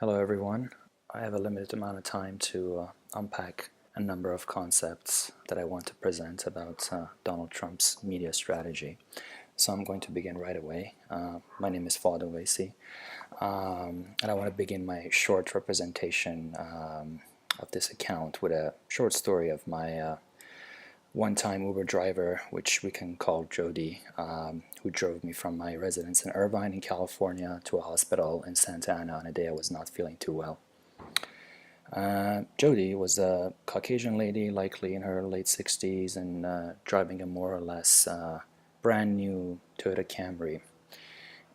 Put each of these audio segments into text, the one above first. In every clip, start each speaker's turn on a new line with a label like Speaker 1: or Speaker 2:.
Speaker 1: Hello everyone. I have a limited amount of time to unpack a number of concepts that I want to present about Donald Trump's media strategy. So I'm going to begin right away. My name is Fouad Oveisy, and I want to begin my short representation of this account with a short story of my one-time Uber driver, which we can call Jody, who drove me from my residence in Irvine in California to a hospital in Santa Ana on a day I was not feeling too well. Jody was a Caucasian lady, likely in her late 60s, and driving a more or less brand new Toyota Camry.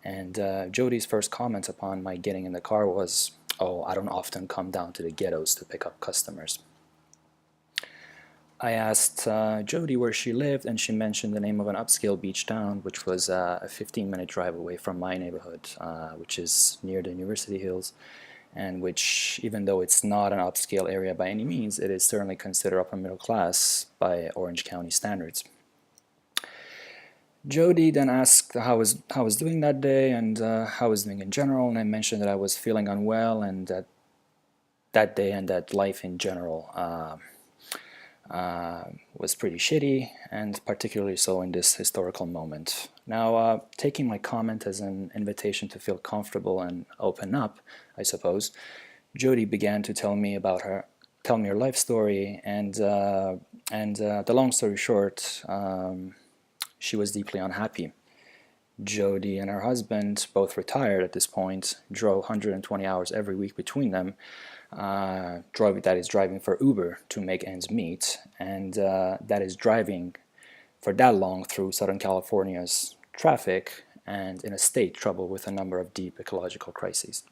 Speaker 1: And Jody's first comment upon my getting in the car was, "Oh, I don't often come down to the ghettos to pick up customers." I asked Jody where she lived, and she mentioned the name of an upscale beach town, which was a 15-minute drive away from my neighborhood, which is near the University Hills, and which, even though it's not an upscale area by any means, it is certainly considered upper middle class by Orange County standards. Jody then asked how I was doing that day and how I was doing in general, and I mentioned that I was feeling unwell and that day and that life in general was pretty shitty, and particularly so in this historical moment. Now, taking my comment as an invitation to feel comfortable and open up, I suppose, Jody began to tell me her life story, and the long story short, she was deeply unhappy. Jody and her husband, both retired at this point, drove 120 hours every week between them, that is driving for Uber to make ends meet, and that is driving for that long through Southern California's traffic and in a state troubled with a number of deep ecological crises.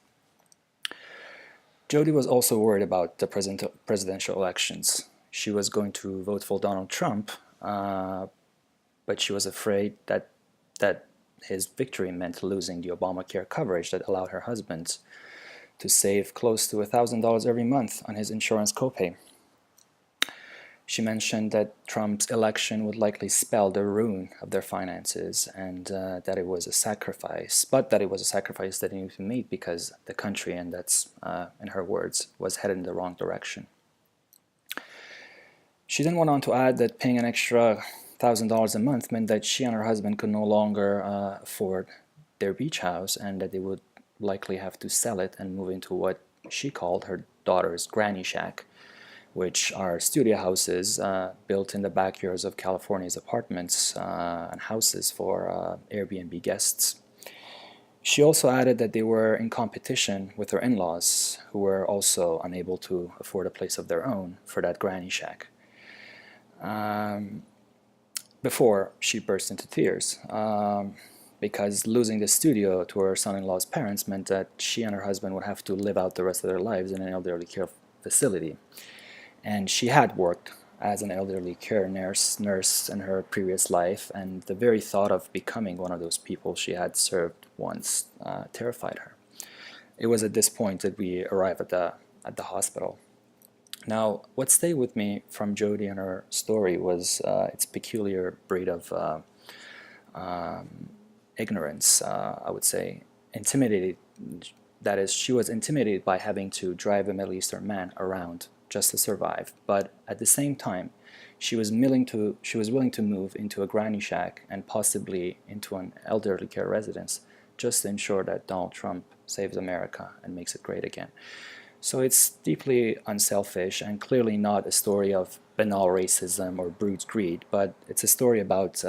Speaker 1: Jody was also worried about the presidential elections. She was going to vote for Donald Trump, but she was afraid that his victory meant losing the Obamacare coverage that allowed her husband to save close to $1,000 every month on his insurance copay. She mentioned that Trump's election would likely spell the ruin of their finances, and that it was a sacrifice, but that it was a sacrifice that needed to be made because the country, and that's, in her words, was headed in the wrong direction. She then went on to add that paying an extra $1,000 a month meant that she and her husband could no longer afford their beach house, and that they would likely have to sell it and move into what she called her daughter's granny shack, which are studio houses built in the backyards of California's apartments and houses for Airbnb guests. She also added that they were in competition with her in-laws, who were also unable to afford a place of their own for that granny shack. Before she burst into tears, because losing the studio to her son-in-law's parents meant that she and her husband would have to live out the rest of their lives in an elderly care facility. And she had worked as an elderly care nurse in her previous life, and the very thought of becoming one of those people she had served once terrified her. It was at this point that we arrived at the hospital. Now, what stayed with me from Jody and her story was its peculiar breed of ignorance, I would say, intimidated. That is, she was intimidated by having to drive a Middle Eastern man around just to survive, but at the same time, she was willing to move into a granny shack and possibly into an elderly care residence just to ensure that Donald Trump saves America and makes it great again. So it's deeply unselfish and clearly not a story of banal racism or brute greed, but it's a story about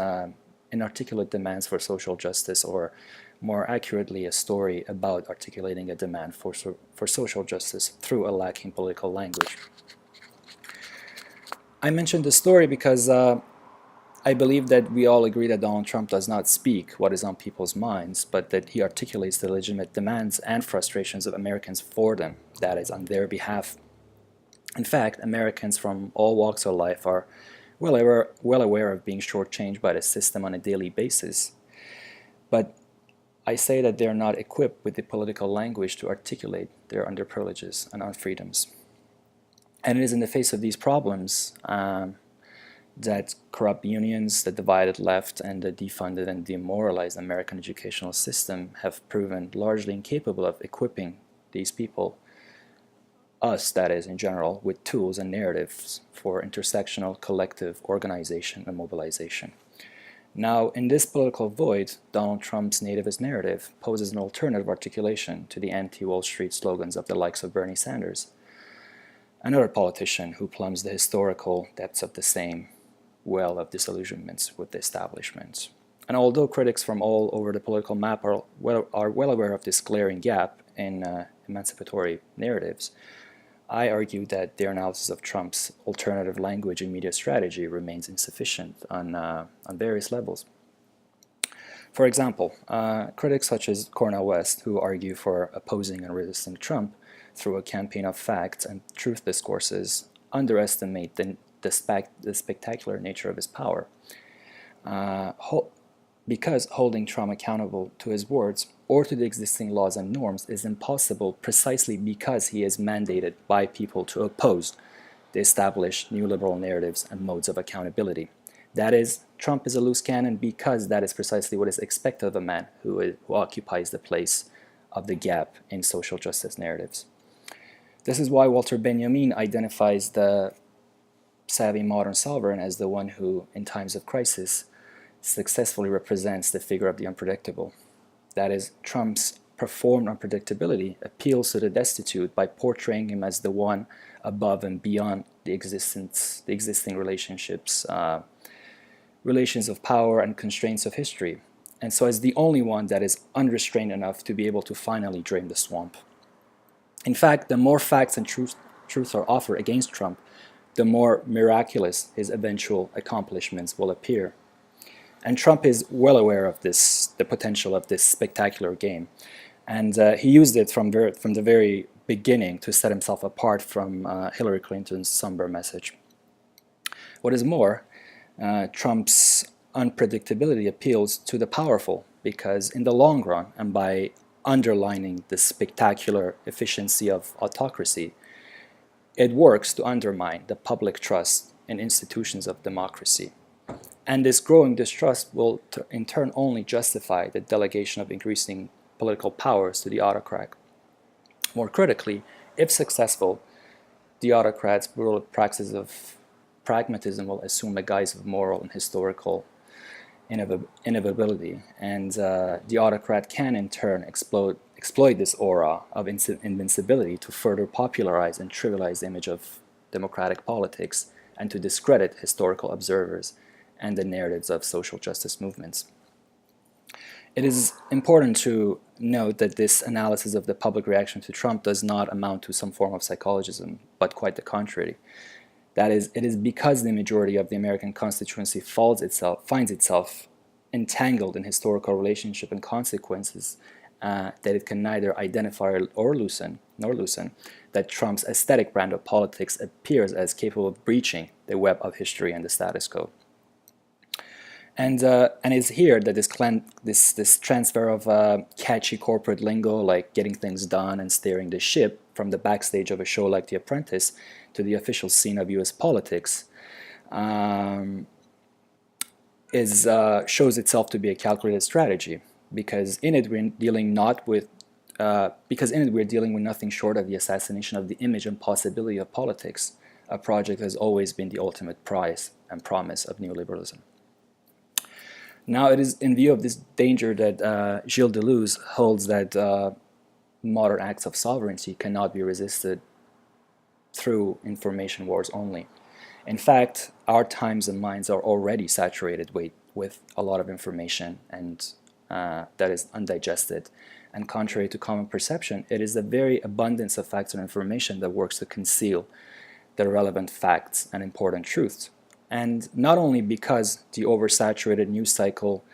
Speaker 1: inarticulate demands for social justice, or more accurately, a story about articulating a demand for social justice through a lacking political language. I mentioned this story because I believe that we all agree that Donald Trump does not speak what is on people's minds, but that he articulates the legitimate demands and frustrations of Americans for them, that is, on their behalf. In fact, Americans from all walks of life are well aware of being shortchanged by the system on a daily basis. But I say that they are not equipped with the political language to articulate their underprivileges and unfreedoms. And it is in the face of these problems that corrupt unions, the divided left, and the defunded and demoralized American educational system have proven largely incapable of equipping these people, us that is in general, with tools and narratives for intersectional collective organization and mobilization. Now, in this political void, Donald Trump's nativist narrative poses an alternative articulation to the anti-Wall Street slogans of the likes of Bernie Sanders, another politician who plumbs the historical depths of the same well of disillusionments with the establishment. And although critics from all over the political map are well aware of this glaring gap in emancipatory narratives, I argue that their analysis of Trump's alternative language and media strategy remains insufficient on various levels. For example, critics such as Cornel West, who argue for opposing and resisting Trump through a campaign of facts and truth discourses, underestimate the spectacular nature of his power. Because holding Trump accountable to his words or to the existing laws and norms is impossible precisely because he is mandated by people to oppose the established new liberal narratives and modes of accountability. That is, Trump is a loose cannon because that is precisely what is expected of a man who occupies the place of the gap in social justice narratives. This is why Walter Benjamin identifies the savvy modern sovereign as the one who, in times of crisis, successfully represents the figure of the unpredictable. That is, Trump's performed unpredictability appeals to the destitute by portraying him as the one above and beyond the existing relationships, relations of power and constraints of history, and so as the only one that is unrestrained enough to be able to finally drain the swamp. In fact, the more facts and truths are offered against Trump, the more miraculous his eventual accomplishments will appear. And Trump is well aware of the potential of this spectacular game. And he used it from the very beginning to set himself apart from Hillary Clinton's somber message. What is more, Trump's unpredictability appeals to the powerful because in the long run, and by underlining the spectacular efficiency of autocracy, it works to undermine the public trust in institutions of democracy. And this growing distrust will in turn only justify the delegation of increasing political powers to the autocrat. More critically, if successful, the autocrat's brutal practices of pragmatism will assume a guise of moral and historical inevitability, and the autocrat can in turn exploit this aura of invincibility to further popularize and trivialize the image of democratic politics and to discredit historical observers and the narratives of social justice movements. It is important to note that this analysis of the public reaction to Trump does not amount to some form of psychologism, but quite the contrary. That is, it is because the majority of the American constituency finds itself entangled in historical relationship and consequences that it can neither identify nor loosen, that Trump's aesthetic brand of politics appears as capable of breaching the web of history and the status quo. And it's here that this transfer of catchy corporate lingo, like getting things done and steering the ship from the backstage of a show like The Apprentice to the official scene of U.S. politics, shows itself to be a calculated strategy, because in it we're dealing with nothing short of the assassination of the image and possibility of politics, a project that has always been the ultimate prize and promise of neoliberalism. Now, it is in view of this danger that Gilles Deleuze holds that modern acts of sovereignty cannot be resisted through information wars only. In fact, our times and minds are already saturated with a lot of information and that is undigested. And contrary to common perception, it is the very abundance of facts and information that works to conceal the relevant facts and important truths. And not only because the oversaturated news cycle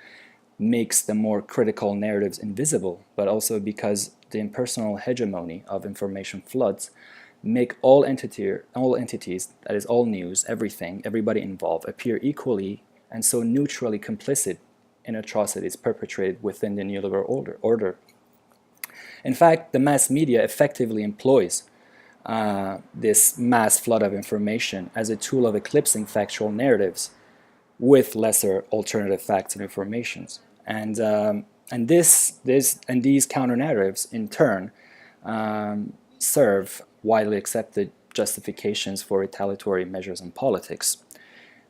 Speaker 1: makes the more critical narratives invisible, but also because the impersonal hegemony of information floods make all entities, that is all news, everything, everybody involved, appear equally and so neutrally complicit in atrocities perpetrated within the neoliberal order. In fact, the mass media effectively employs this mass flood of information as a tool of eclipsing factual narratives with lesser alternative facts and informations. And these counter narratives, in turn, serve widely accepted justifications for retaliatory measures in politics.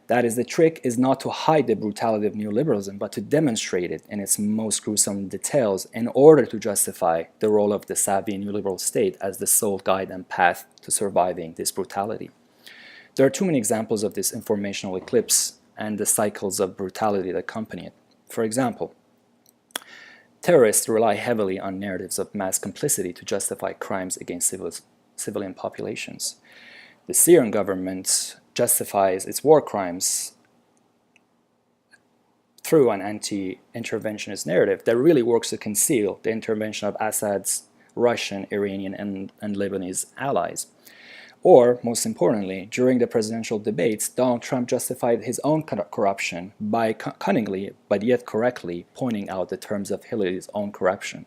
Speaker 1: That is, the trick is not to hide the brutality of neoliberalism, but to demonstrate it in its most gruesome details in order to justify the role of the savvy neoliberal state as the sole guide and path to surviving this brutality. There are too many examples of this informational eclipse and the cycles of brutality that accompany it. For example, terrorists rely heavily on narratives of mass complicity to justify crimes against civilian populations. The Syrian government justifies its war crimes through an anti-interventionist narrative that really works to conceal the intervention of Assad's Russian, Iranian, and Lebanese allies. Or, most importantly, during the presidential debates, Donald Trump justified his own corruption by cunningly, but yet correctly, pointing out the terms of Hillary's own corruption.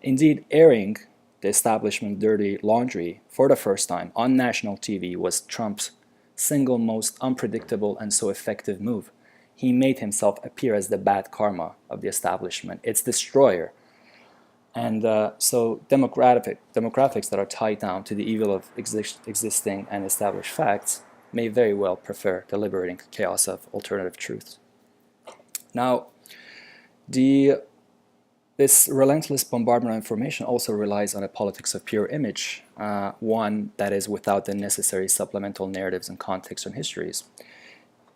Speaker 1: Indeed, airing the establishment dirty laundry for the first time on national TV was Trump's single most unpredictable and so effective move. He made himself appear as the bad karma of the establishment, its destroyer. And so demographics that are tied down to the evil of existing and established facts may very well prefer the liberating chaos of alternative truths. Now, this relentless bombardment of information also relies on a politics of pure image, one that is without the necessary supplemental narratives and contexts and histories.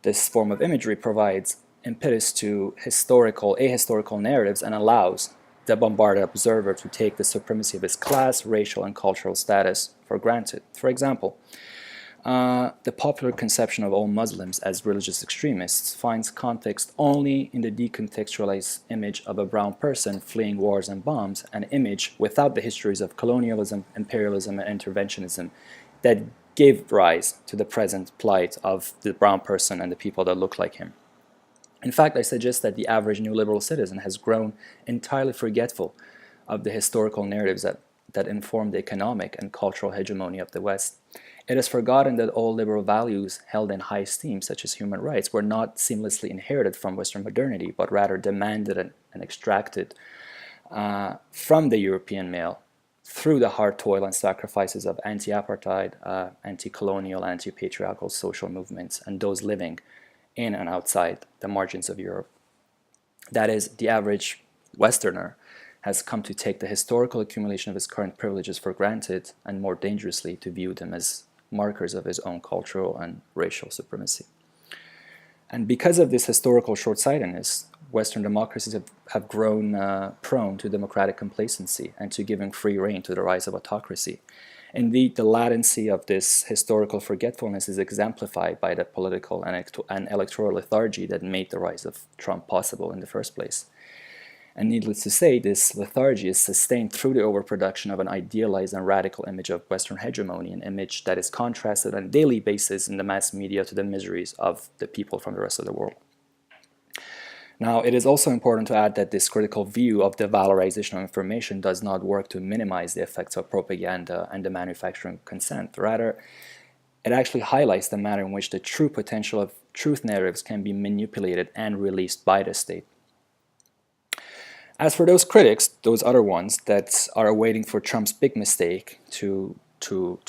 Speaker 1: This form of imagery provides impetus to ahistorical narratives and allows the bombarded observer to take the supremacy of his class, racial, and cultural status for granted. For example, the popular conception of all Muslims as religious extremists finds context only in the decontextualized image of a brown person fleeing wars and bombs, an image without the histories of colonialism, imperialism, and interventionism that gave rise to the present plight of the brown person and the people that look like him. In fact, I suggest that the average neoliberal citizen has grown entirely forgetful of the historical narratives that inform the economic and cultural hegemony of the West. It has forgotten that all liberal values held in high esteem, such as human rights, were not seamlessly inherited from Western modernity, but rather demanded and extracted from the European male through the hard toil and sacrifices of anti-apartheid, anti-colonial, anti-patriarchal social movements, and those living in and outside the margins of Europe. That is, the average Westerner has come to take the historical accumulation of his current privileges for granted, and more dangerously, to view them as markers of his own cultural and racial supremacy. And because of this historical short-sightedness, Western democracies have grown prone to democratic complacency and to giving free rein to the rise of autocracy. Indeed, the latency of this historical forgetfulness is exemplified by the political and electoral lethargy that made the rise of Trump possible in the first place. And needless to say, this lethargy is sustained through the overproduction of an idealized and radical image of Western hegemony, an image that is contrasted on a daily basis in the mass media to the miseries of the people from the rest of the world. Now, it is also important to add that this critical view of the valorization of information does not work to minimize the effects of propaganda and the manufacturing of consent. Rather, it actually highlights the manner in which the true potential of truth narratives can be manipulated and released by the state. As for those critics, those other ones that are waiting for Trump's big mistake to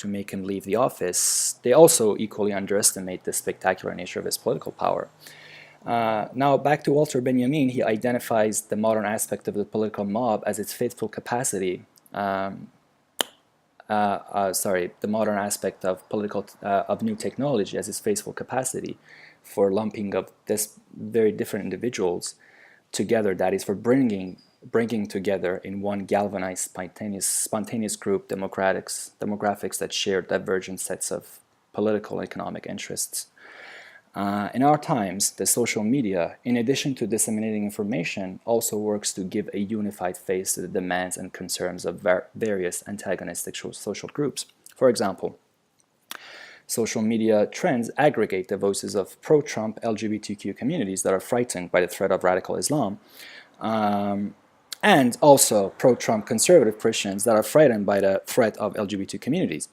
Speaker 1: make him leave the office, they also equally underestimate the spectacular nature of his political power. Now, back to Walter Benjamin, he identifies the modern aspect of the political mob as its faithful capacity. The modern aspect of new technology as its faithful capacity for lumping of this very different individuals together. That is, for bringing together in one galvanized, spontaneous group demographics that share divergent sets of political and economic interests. In our times, the social media, in addition to disseminating information, also works to give a unified face to the demands and concerns of various antagonistic social groups. For example, social media trends aggregate the voices of pro-Trump LGBTQ communities that are frightened by the threat of radical Islam, and also pro-Trump conservative Christians that are frightened by the threat of LGBT communities.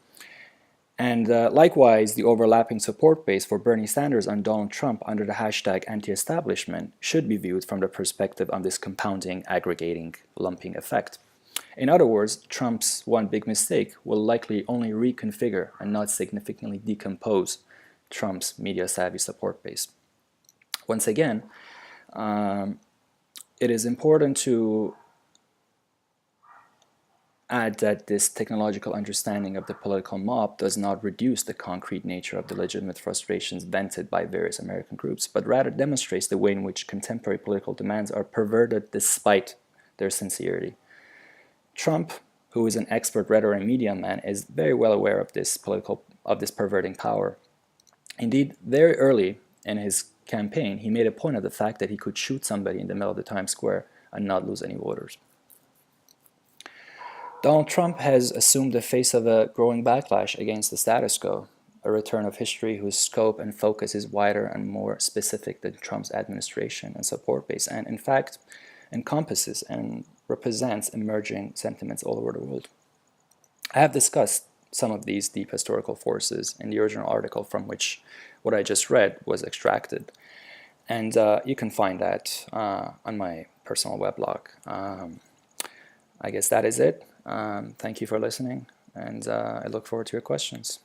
Speaker 1: And likewise, the overlapping support base for Bernie Sanders and Donald Trump under the hashtag anti-establishment should be viewed from the perspective of this compounding, aggregating, lumping effect. In other words, Trump's one big mistake will likely only reconfigure and not significantly decompose Trump's media-savvy support base. Once again, it is important to add that this technological understanding of the political mob does not reduce the concrete nature of the legitimate frustrations vented by various American groups, but rather demonstrates the way in which contemporary political demands are perverted despite their sincerity. Trump, who is an expert rhetoric and media man, is very well aware of this perverting power. Indeed, very early in his campaign, he made a point of the fact that he could shoot somebody in the middle of the Times Square and not lose any voters. Donald Trump has assumed the face of a growing backlash against the status quo, a return of history whose scope and focus is wider and more specific than Trump's administration and support base, and in fact encompasses and represents emerging sentiments all over the world. I have discussed some of these deep historical forces in the original article from which what I just read was extracted, and you can find that on my personal weblog. I guess that is it. Thank you for listening, and I look forward to your questions.